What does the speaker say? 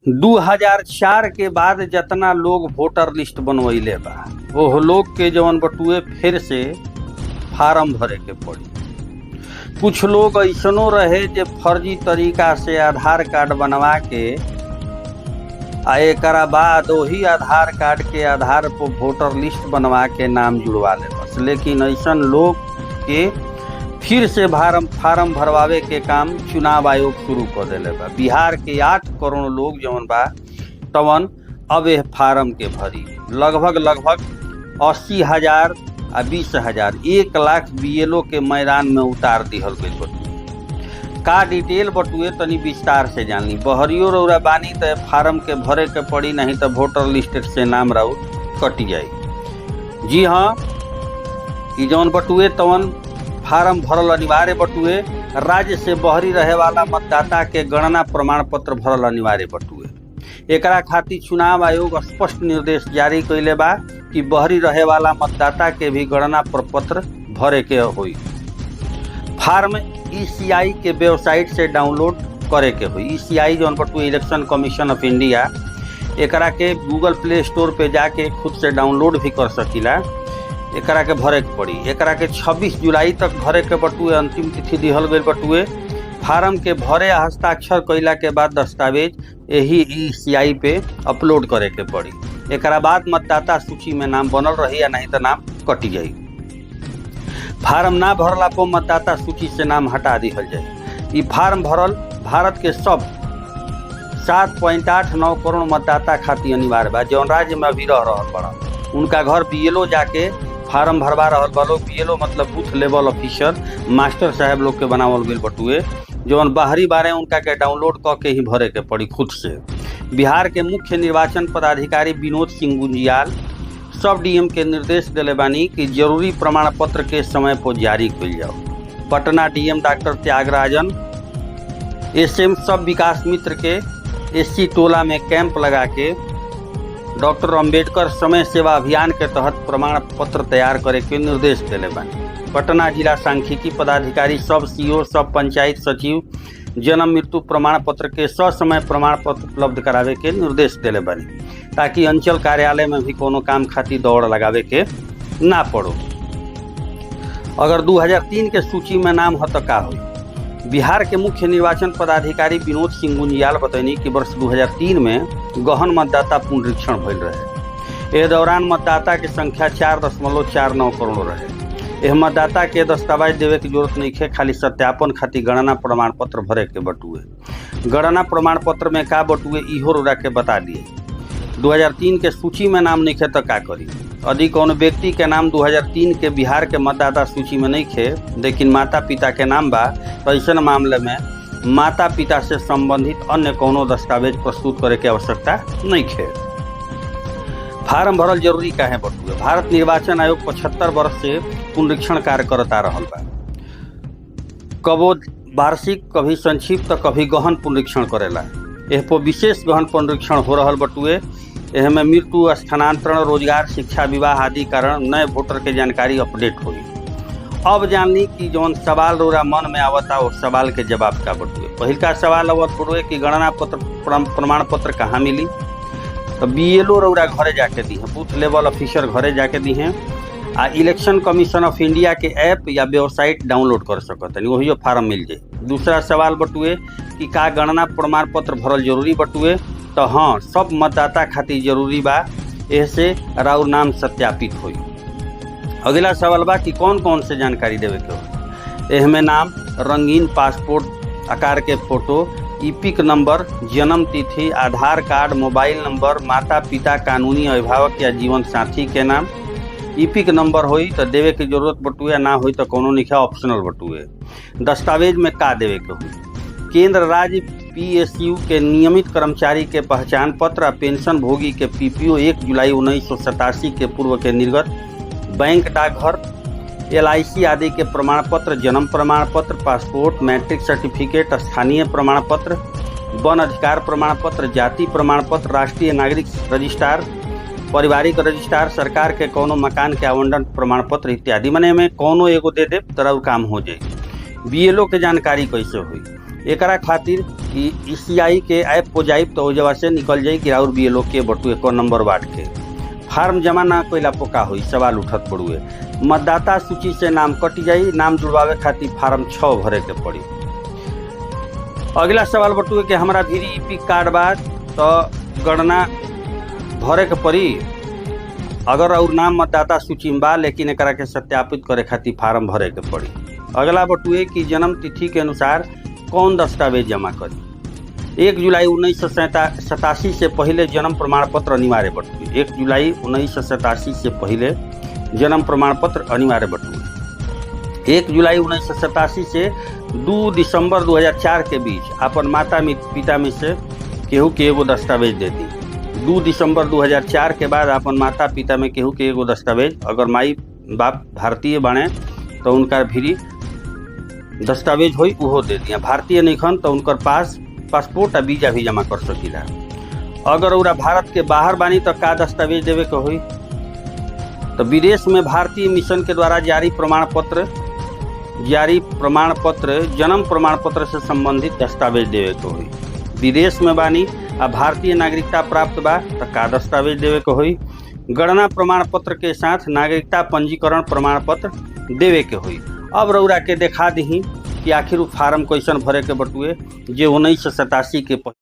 2004 के बाद जतना लोग वोटर लिस्ट बनवैले बा ओह लोग के जवन बटुए फिर से फार्म भरे के पड़ी। कुछ लोग ऐसनो रहे जे फर्जी तरीका से आधार कार्ड बनवा के आ एकरा बाद वही आधार कार्ड के आधार पर वोटर लिस्ट बनवा के नाम जुड़वा ले बस। लेकिन ऐसन लोग के फिर से फार्म भरवावे के काम चुनाव आयोग शुरू कर दिले बा। बिहार के 8 करोड़ लोग जवन बा तवन अब यह फार्म के भरी लगभग 80,000 आ 20,000 1 लाख बीएलओ के मैदान में उतार दिहल गई बटुए। का डिटेल बटुए तनी विस्तार से जानी। बहरियो रौरा बानी तो फार्म के भरे के पड़ी, नहीं तो वोटर लिस्ट से नाम राउ कट जाई। जी हाँ, ई जौन बटुए तवन फार्म भरल अनिवार्य बटुए। राज्य से बहरी रहे वाला मतदाता के गणना प्रमाण पत्र भरल अनिवार्य बटुए। एकरा खातिर चुनाव आयोग स्पष्ट निर्देश जारी कइले बा कि बहरी रहे वाला मतदाता के भी गणना प्रपत्र भरे के होई। फार्म ईसीआई के वेबसाइट से डाउनलोड करे के होई। ईसीआई जौन बटुए इलेक्शन कमीशन ऑफ इंडिया, एकरा के गूगल प्ले स्टोर पे जाके खुद से डाउनलोड भी कर सकीला। एकरा के भरे के पड़ी। एकरा के 26 जुलाई तक भरे के बटुए अंतिम तिथि दिहल गई बटुए। फार्म के भरे आ हस्ताक्षर कइला के बाद दस्तावेज यही ईसीआई पे अपलोड करे के पड़ी। एकरा बाद मतदाता सूची में नाम बनल रही या नहीं तो नाम कटी जाई। फार्म ना भरला पर मतदाता सूची से नाम हटा दिहल जाई। ई फार्म भरल भारत के सब 7.89 करोड़ मतदाता खातिर अनिवार्य बा जौन राज्य में अभी रह रहल बड़ा। उनका घर बीएलओ जाके फार्म भरवा रहल बा लोग। बीएलओ मतलब बूथ लेवल ऑफिसर, मास्टर साहब लोग के बनावल गइल बटुए जौन बाहरी बारे उनका के डाउनलोड क के ही भरे के पड़ी खुद से। बिहार के मुख्य निर्वाचन पदाधिकारी विनोद सिंह गुंजियाल सब डीएम के निर्देश दिले बानी कि जरूरी प्रमाण पत्र के समय पर जारी कइल जाओ। Patna DM doctor Thyagarajan SM सब विकास मित्र के एससी टोला में कैंप लगा के डॉक्टर अंबेडकर समय सेवा अभियान के तहत प्रमाण पत्र तैयार करे के निर्देश दिले बानी। पटना जिला सांख्यिकी पदाधिकारी सब सीओ सब पंचायत सचिव जन्म मृत्यु प्रमाण पत्र के ससमय प्रमाण पत्र उपलब्ध करावे के निर्देश दिले बानी ताकि अंचल कार्यालय में भी कोनो काम खातिर दौड़ लगावे के ना पड़ो। अगर 2003 के सूची में नाम हो तो का होई। बिहार के मुख्य निर्वाचन पदाधिकारी विनोद सिंह गुंजियाल बतैनी कि वर्ष 2003 में गहन मतदाता पुनरीक्षण भइल रहे। एह दौरान मतदाता की संख्या 4.49 करोड़ रहे। यह मतदाता के दस्तावेज देवे की जरूरत नहीं है, खाली सत्यापन खातिर गणना प्रमाण पत्र भरे के बटुए। गणना प्रमाण पत्र में का बटुए इहो रोरा के बता दिए। 2003 के सूची में नाम नहीं है तो का करी। यदि कोनो व्यक्ति के नाम 2003 के बिहार के मतदाता सूची में नहीं है लेकिन माता पिता के नाम बा तो ऐसे मामले में माता पिता से संबंधित अन्य कोनो दस्तावेज प्रस्तुत करे के आवश्यकता नहीं है। फार्म भरल जरूरी काहे बटुए। भारत निर्वाचन आयोग 75 वर्ष से पुनरीक्षण कार्य करता रहल बा। कबो वार्षिक, कभी संक्षिप्त, कभी गहन पुनरीक्षण करेला। एह पर विशेष गहन पुनरीक्षण हो रहल बटुए। एह में मृत्यु, स्थानांतरण, रोजगार, शिक्षा, विवाह आदि कारण नए वोटर के जानकारी अपडेट हुई। अब जानली कि जौन सवाल रोरा मन में आवता वो सवाल के जवाब का बटुए। पहिलका सवाल आवत बटुए कि गणना पत्र प्रमाण पत्र कहाँ मिली। तो बीएलओ रौरा घरे जाके दी हैं, बूथ लेवल ऑफिसर घरे जाके दी हैं आ इलेक्शन कमीशन ऑफ इंडिया के ऐप या वेबसाइट डाउनलोड कर सकत है, वही फार्म मिल जाए। दूसरा सवाल बटुए कि का गणना प्रमाण पत्र भरल जरूरी बटुए। तो हाँ, सब मतदाता खातिर जरूरी बा, ऐसे राउर नाम सत्यापित होई। अगला सवाल बा कि कौन कौन से जानकारी देवे के हो। एहमे नाम, रंगीन पासपोर्ट आकार के फोटो, ईपिक नंबर, जन्म तिथि, आधार कार्ड, मोबाइल नंबर, माता पिता, कानूनी अभिभावक या जीवन साथी के नाम। ईपिक नंबर होई तो देवे की जरूरत बटुए, ना होई तो कोनो नहीं, ऑप्शनल बटुए। दस्तावेज में का देवे के होई। केंद्र राज्य पीएसयू के नियमित कर्मचारी के पहचान पत्र, पेंशन भोगी के पीपीओ 1 जुलाई 1987 के पूर्व के निर्गत, बैंक डाकघर, एलआईसी आदि के प्रमाण पत्र, जन्म प्रमाण पत्र, पासपोर्ट, मैट्रिक सर्टिफिकेट, स्थानीय प्रमाण पत्र, वन अधिकार प्रमाण पत्र, जाति प्रमाण पत्र, राष्ट्रीय नागरिक रजिस्ट्रार, पारिवारिक रजिस्ट्रार, सरकार के कोनो मकान के आवंटन प्रमाण पत्र इत्यादि। मने में कोनो एगो दे दे तरह काम हो जाए। बीएलओ के जानकारी कैसे हुई। एकरा खातिर ईसीआई के ऐप हो जाइब तो ओजवा से निकल जाई कि राउर बीएलओ के बटुए को नंबर वार्ड के फार्म जमा ना कोइला पोका हुई सवाल उठत पड़ुए। मतदाता सूची से नाम कट जाई, नाम जुड़वावे खातिर फार्म 6 भरे के पड़ी। अगला सवाल बटुए कि हमारा भी ईपिक कार्ड बा तो गणना भरे के पड़ी। अगर और नाम मतदाता सूची में बा लेकिन एकरा के सत्यापित करे खातिर फार्म भरे के पड़ी। अगला बटुए कि जन्म तिथि के अनुसार कौन दस्तावेज जमा करी। 1 जुलाई 1987 से पहले जन्म प्रमाण पत्र अनिवार्य बटुए। 1 जुलाई 1987 से पहले जन्म प्रमाण पत्र अनिवार्य बटुए। 1 जुलाई 1987 से 2 दिसंबर 2004 के बीच अपन माता पिता में से केहू के एगो दस्तावेज दे दी। 2 दिसंबर 2004 के बाद अपन माता पिता में केहू के एगो दस्तावेज, अगर माई बाप भारतीय बने तो उनका भी दस्तावेज होई उहो दे दिया। भारतीय नहीं खन तो उनकर पासपोर्ट आ वीजा भी जमा कर सकीला। अगर उरा भारत के बाहर बानी तो का दस्तावेज देवे के होई। तो विदेश में भारतीय मिशन के द्वारा जारी प्रमाण पत्र जन्म प्रमाण पत्र से संबंधित दस्तावेज देवे के होई। विदेश में बानी आ भारतीय नागरिकता प्राप्त बा तो का दस्तावेज देवे के होई। गणना प्रमाण पत्र के साथ नागरिकता पंजीकरण प्रमाण पत्र देवे के होई। अब रउरा के देखा दी कि आखिर फार्म कैसन भरे के बटुए जे 1987 के